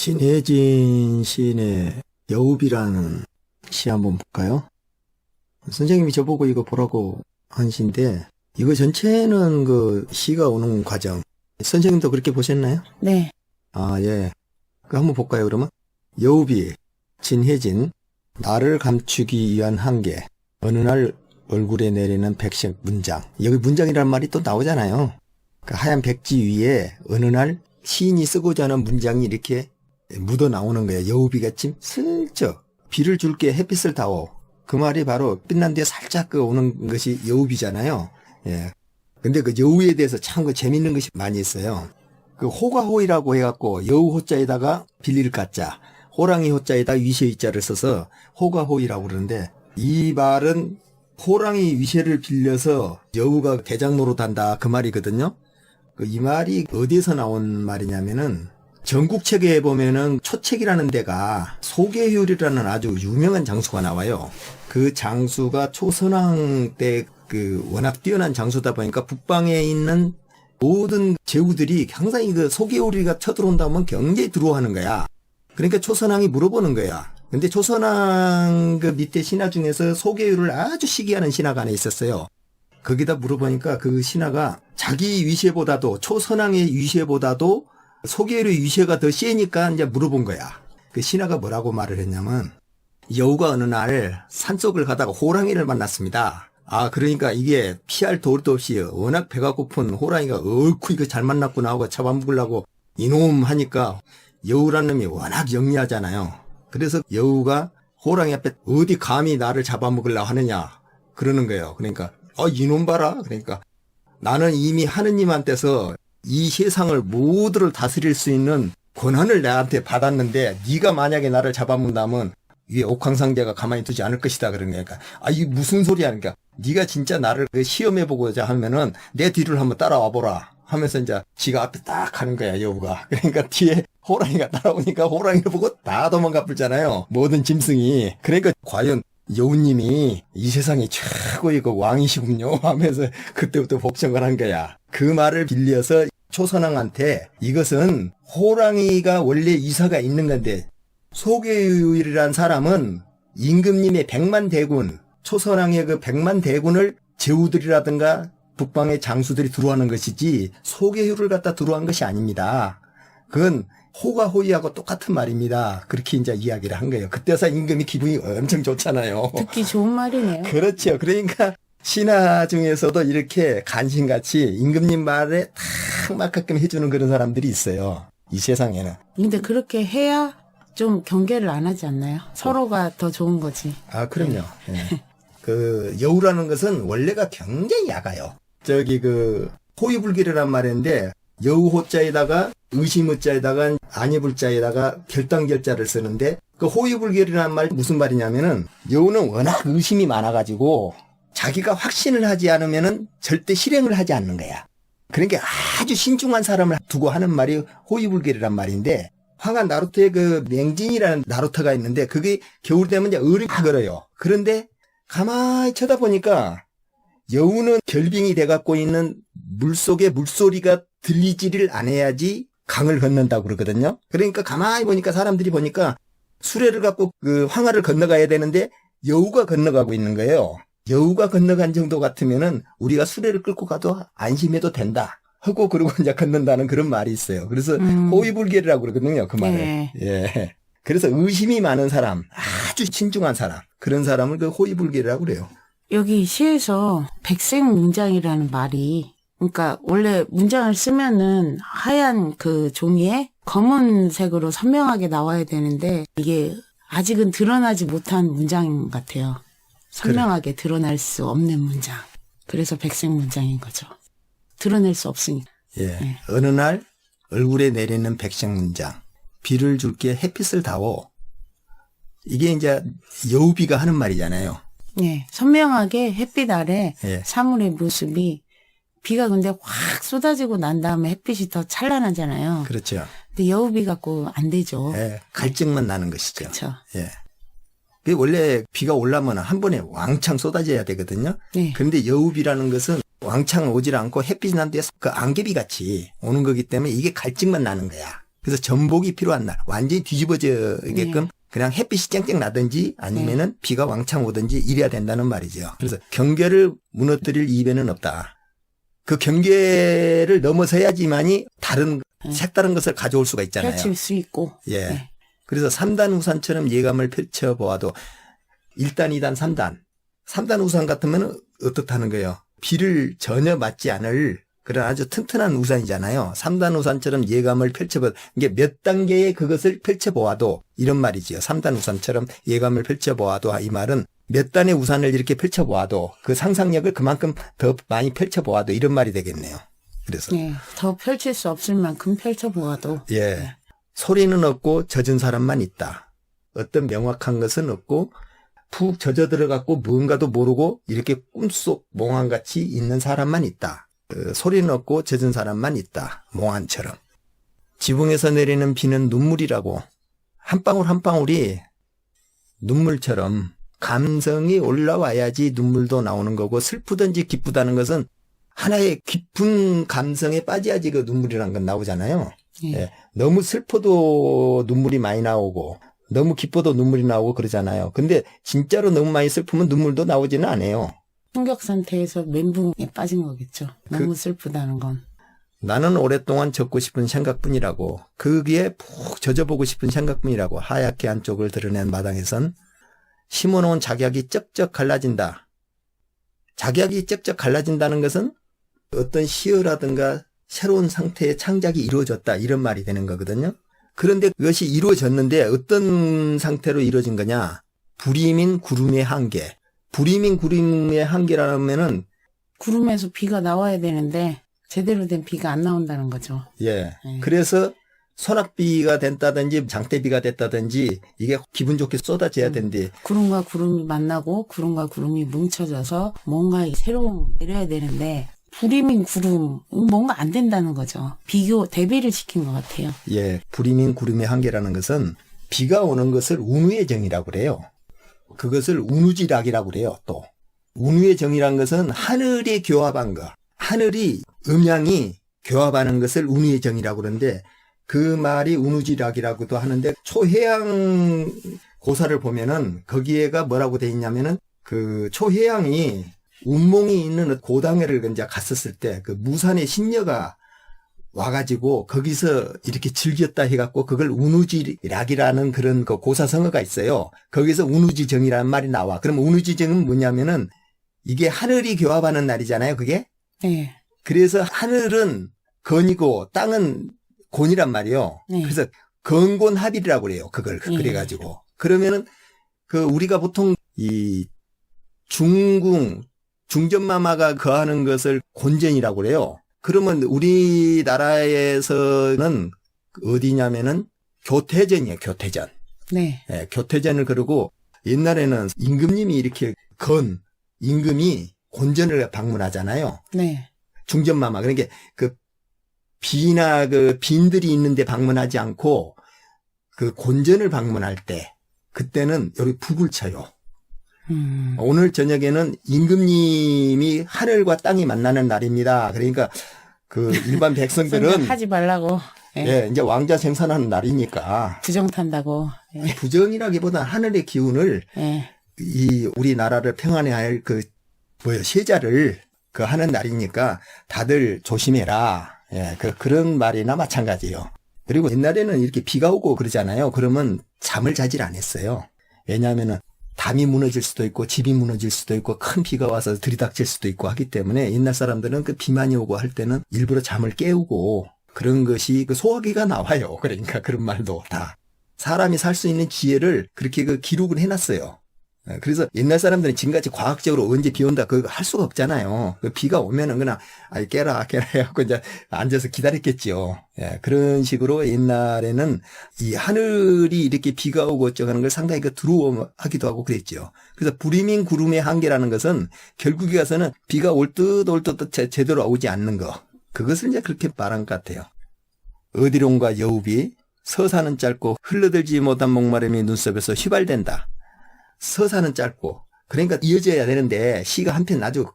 진혜진 시인의 여우비라는 시 한번 볼까요? 선생님이 저보고 이거 보라고 한 시인데, 이거 전체는 그 시가 오는 과정, 선생님도 그렇게 보셨나요? 네. 아, 예. 그 한번 볼까요, 그러면? 여우비, 진혜진, 나를 감추기 위한 한계, 어느 날 얼굴에 내리는 백색 문장. 여기 문장이란 말이 또 나오잖아요. 그 하얀 백지 위에 어느 날 시인이 쓰고자 하는 문장이 이렇게 묻어 나오는 거예요. 여우비같이 슬쩍 비를 줄게 햇빛을 다오. 그 말이 바로 빛난 뒤에 살짝 그 오는 것이 여우비잖아요. 예. 근데 그 여우에 대해서 참 그 재밌는 것이 많이 있어요. 그 호가호이라고 해갖고 여우 호자에다가 빌릴 가자, 호랑이 호자에다 위세 자를 써서 호가호이라고 그러는데, 이 말은 호랑이 위세를 빌려서 여우가 대장 노릇한다 그 말이거든요. 이 말이 어디에서 나온 말이냐면은, 전국책에 보면은 초책이라는 데가 소계효리라는 아주 유명한 장수가 나와요. 그 장수가 초선왕 때 그 워낙 뛰어난 장수다 보니까 북방에 있는 모든 제후들이 항상 그 소계효리가 쳐들어온다면 경계에 들어오는 거야. 그러니까 초선왕이 물어보는 거야. 근데 초선왕 그 밑에 신하 중에서 소계효리를 아주 시기하는 신하가 하나 있었어요. 거기다 물어보니까 그 신하가 자기 위세보다도, 초선왕의 위세보다도 소계효리 위세가 더 세니까 이제 물어본 거야. 그 신하가 뭐라고 말을 했냐면, 여우가 어느 날 산속을 가다가 호랑이를 만났습니다. 아, 그러니까 이게 피할 도리도 없이 워낙 배가 고픈 호랑이가 어이쿠 이거 잘 만났구나 하고 잡아먹으려고 이놈 하니까, 여우란 놈이 워낙 영리하잖아요. 그래서 여우가 호랑이 앞에 어디 감히 나를 잡아먹으려고 하느냐 그러는 거예요. 그러니까 이놈 봐라. 그러니까 나는 이미 하느님한테서 이 세상을 모두를 다스릴 수 있는 권한을 나한테 받았는데, 네가 만약에 나를 잡아먹는다면 위에 옥황상제가 가만히 두지 않을 것이다 그런 거니까, 이게 무슨 소리야. 그러니까 네가 진짜 나를 시험해보고자 하면은 내 뒤를 한번 따라와 보라 하면서 이제 지가 앞에 딱 가는 거야, 여우가. 그러니까 뒤에 호랑이가 따라오니까 호랑이를 보고 다 도망가 불잖아요, 모든 짐승이. 그러니까 과연 여우님이 이 세상에 최고의 그 왕이시군요 하면서 그때부터 복종을 한 거야. 그 말을 빌려서 초선왕한테, 이것은 호랑이가 원래 이사가 있는 건데, 소계율이란 사람은 임금님의 100만 대군, 초선왕의 그 100만 대군을 제후들이라든가 북방의 장수들이 들어오는 것이지 소계율을 갖다 들어온 것이 아닙니다. 그건 호가호이하고 똑같은 말입니다. 그렇게 이제 이야기를 한 거예요. 그때서 임금이 기분이 엄청 좋잖아요. 듣기 좋은 말이네요. 그렇죠. 그러니까 신하 중에서도 이렇게 간신같이 임금님 말에 탁 맞게끔 해주는 그런 사람들이 있어요, 이 세상에는. 근데 그렇게 해야 좀 경계를 안 하지 않나요? 서로가 더 좋은 거지. 아, 그럼요. 네. 그 여우라는 것은 원래가 굉장히 약아요. 그 호위불길이란 말인데, 여우 호자에다가 의심의자에다가 안이불자에다가 결단결자를 쓰는데, 그 호위불길이라는 말이 무슨 말이냐면은, 여우는 워낙 의심이 많아가지고 자기가 확신을 하지 않으면은 절대 실행을 하지 않는 거야. 그러니까 아주 신중한 사람을 두고 하는 말이 호위불길이란 말인데, 황하 나루토의 그 맹진이라는 나루토가 있는데, 그게 겨울 되면 이제 얼이 걸어요. 그런데 가만히 쳐다보니까 여우는 결빙이 돼갖고 있는 물속에 물소리가 들리지를 않아야지 강을 건넌다고 그러거든요. 그러니까 가만히 보니까 사람들이 보니까 수레를 갖고 그 황하를 건너가야 되는데 여우가 건너가고 있는 거예요. 여우가 건너간 정도 같으면은 우리가 수레를 끌고 가도 안심해도 된다 하고, 그러고 이제 건넌다는 그런 말이 있어요. 그래서 호위불길이라고 그러거든요, 그 말을. 네. 예. 그래서 의심이 많은 사람, 아주 신중한 사람, 그런 사람을 그 호위불길이라고 그래요. 여기 시에서 백색 문장이라는 말이, 그러니까 원래 문장을 쓰면은 하얀 그 종이에 검은색으로 선명하게 나와야 되는데, 이게 아직은 드러나지 못한 문장 같아요. 선명하게 드러날 수 없는 문장. 그래서 백색 문장인 거죠. 드러낼 수 없으니까. 예. 네. 어느 날 얼굴에 내리는 백색 문장. 비를 줄게 햇빛을 다오. 이게 이제 여우비가 하는 말이잖아요. 네. 선명하게 햇빛 아래 예. 사물의 모습이, 비가 근데 확 쏟아지고 난 다음에 햇빛이 더 찬란하잖아요. 그렇죠. 근데 여우비 갖고 안 되죠. 예. 갈증만 나는 것이죠. 그렇죠. 예. 그게 원래 비가 올라면 한 번에 왕창 쏟아져야 되거든요. 네. 그런데 여우비라는 것은 왕창 오질 않고 햇빛이 난 데서 그 안개비 같이 오는 거기 때문에 이게 갈증만 나는 거야. 그래서 전복이 필요한 날, 완전히 뒤집어지게끔 그냥 햇빛이 쨍쨍 나든지 아니면은 비가 왕창 오든지 이래야 된다는 말이죠. 그래서 경계를 무너뜨릴 이변은 없다. 그 경계를 넘어서야지만이 다른 색다른 것을 가져올 수가 있잖아요. 펼칠 수 있고. 예. 네. 그래서 3단 우산처럼 예감을 펼쳐보아도 1단, 2단, 3단. 3단 우산 같으면 어떻다는 거예요? 비를 전혀 맞지 않을 그런 아주 튼튼한 우산이잖아요. 3단 우산처럼 예감을 펼쳐보, 이게 몇 단계의 그것을 펼쳐보아도 이런 말이지요. 3단 우산처럼 예감을 펼쳐보아도 이 말은 몇 단의 우산을 이렇게 펼쳐보아도 그 상상력을 그만큼 더 많이 펼쳐보아도 이런 말이 되겠네요. 그래서. 네. 더 펼칠 수 없을 만큼 펼쳐보아도. 예. 소리는 없고 젖은 사람만 있다. 어떤 명확한 것은 없고 푹 젖어 들어갔고 무언가도 모르고 이렇게 꿈속 몽환같이 있는 사람만 있다. 소리는 없고 젖은 사람만 있다. 몽환처럼. 지붕에서 내리는 비는 눈물이라고. 한 방울 한 방울이 눈물처럼 감성이 올라와야지 눈물도 나오는 거고 슬프든지 기쁘다는 것은 하나의 깊은 감성에 빠져야지 그 눈물이라는 건 나오잖아요. 예. 너무 슬퍼도 눈물이 많이 나오고 너무 기뻐도 눈물이 나오고 그러잖아요. 근데 진짜로 너무 많이 슬프면 눈물도 나오지는 않아요. 충격 상태에서 멘붕에 빠진 거겠죠. 너무 슬프다는 건. 나는 오랫동안 적고 싶은 생각뿐이라고. 거기에 푹 젖어보고 싶은 생각뿐이라고. 하얗게 한쪽을 드러낸 마당에선 심어놓은 작약이 쩍쩍 갈라진다. 작약이 쩍쩍 갈라진다는 것은 어떤 시어라든가 새로운 상태의 창작이 이루어졌다 이런 말이 되는 거거든요. 그런데 그것이 이루어졌는데 어떤 상태로 이루어진 거냐. 불임인 구름의 한계. 불임인 구름의 한계라면은 구름에서 비가 나와야 되는데 제대로 된 비가 안 나온다는 거죠. 예. 그래서 소낙비가 됐다든지 장대비가 됐다든지 이게 기분 좋게 쏟아져야 된대. 구름과 구름이 만나고 구름과 구름이 뭉쳐져서 뭔가 새로운 내려야 되는데 불임인 구름 뭔가 안 된다는 거죠. 대비를 시킨 것 같아요. 예, 불임인 구름의 한계라는 것은 비가 오는 것을 운우의 정이라고 그래요. 그것을 운우지락이라고 그래요. 또 운우의 정이라는 것은 하늘이 교합한 거, 하늘이 음양이 교합하는 것을 운우의 정이라고 그러는데 그 말이 운우지락이라고도 하는데 초해양 고사를 보면은 거기에가 뭐라고 돼 있냐면은 그 초해양이 운몽이 있는 고당회를 이제 갔었을 때 그 무산의 신녀가 와가지고 거기서 이렇게 즐겼다 해갖고 그걸 운우지락이라는 그런 그 고사성어가 있어요. 거기서 운우지정이라는 말이 나와. 그럼 운우지정은 뭐냐면은 이게 하늘이 교합하는 날이잖아요. 그게. 네. 그래서 하늘은 건이고 땅은 곤이란 말이에요. 네. 그래서 건곤합이라고 그래요. 그걸 네. 그래가지고 그러면은 그 우리가 보통 이 중전마마가 거하는 것을 곤전이라고 그래요. 그러면 우리나라에서는 어디냐면은 교태전이에요. 교태전. 네. 예, 교태전을 그러고 옛날에는 임금님이 이렇게 임금이 곤전을 방문하잖아요. 네. 중전마마. 그러니까 그 비나 그 빈들이 있는데 방문하지 않고 그 곤전을 방문할 때 그때는 여기 북을 쳐요. 오늘 저녁에는 임금님이 하늘과 땅이 만나는 날입니다. 그러니까 그 일반 백성들은 하지 말라고. 네. 예, 이제 왕자 생산하는 날이니까 부정 탄다고. 네. 부정이라기보다 하늘의 기운을 네. 이 우리나라를 평안해 할 세자를 그 하는 날이니까 다들 조심해라. 예, 그런 말이나 마찬가지예요. 그리고 옛날에는 이렇게 비가 오고 그러잖아요. 그러면 잠을 자질 않았어요. 왜냐하면은 담이 무너질 수도 있고 집이 무너질 수도 있고 큰 비가 와서 들이닥칠 수도 있고 하기 때문에 옛날 사람들은 그 비만이 오고 할 때는 일부러 잠을 깨우고 그런 것이 그 소화기가 나와요. 그러니까 그런 말도 다 사람이 살 수 있는 지혜를 그렇게 그 기록을 해놨어요. 그래서 옛날 사람들은 지금같이 과학적으로 언제 비 온다 그거 할 수가 없잖아요. 그 비가 오면은 그냥 깨라 해갖고 이제 앉아서 기다렸겠지요. 예, 그런 식으로 옛날에는 이 하늘이 이렇게 비가 오고 어쩌고 걸 상당히 두려워하기도 하고 그랬죠. 그래서 불임인 구름의 한계라는 것은 결국에 가서는 비가 올 듯 제대로 오지 않는 거. 그것을 이제 그렇게 말한 것 같아요. 어디론가 여우비 서사는 짧고 흘러들지 못한 목마름이 눈썹에서 휘발된다. 서사는 짧고 그러니까 이어져야 되는데 시가 한편 아주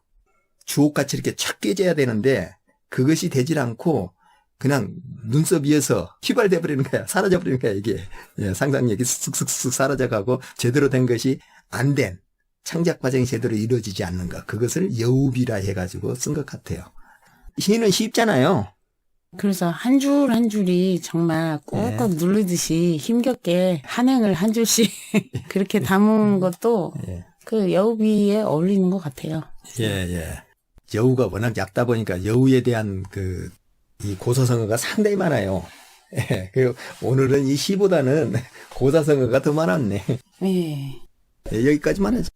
주옥같이 이렇게 촥 깨져야 되는데 그것이 되질 않고 그냥 눈썹 위에서 휘발돼 버리는 거야. 사라져 버리는 거야, 이게. 예, 상상력이 쓱쓱쓱 사라져가고 제대로 된 것이 안 된, 창작 과정이 제대로 이루어지지 않는 것. 그것을 여우비라 해가지고 쓴 것 같아요. 시는 쉽잖아요. 그래서 한 줄 한 줄이 정말 꾹꾹 누르듯이 힘겹게 한 행을 한 줄씩 그렇게 담은 것도 예. 그 여우비에 어울리는 것 같아요. 예, 예. 여우가 워낙 얕다 보니까 여우에 대한 이 고사성어가 상당히 많아요. 예. 그리고 오늘은 이 시보다는 고사성어가 더 많았네. 네. 예, 여기까지만 하죠.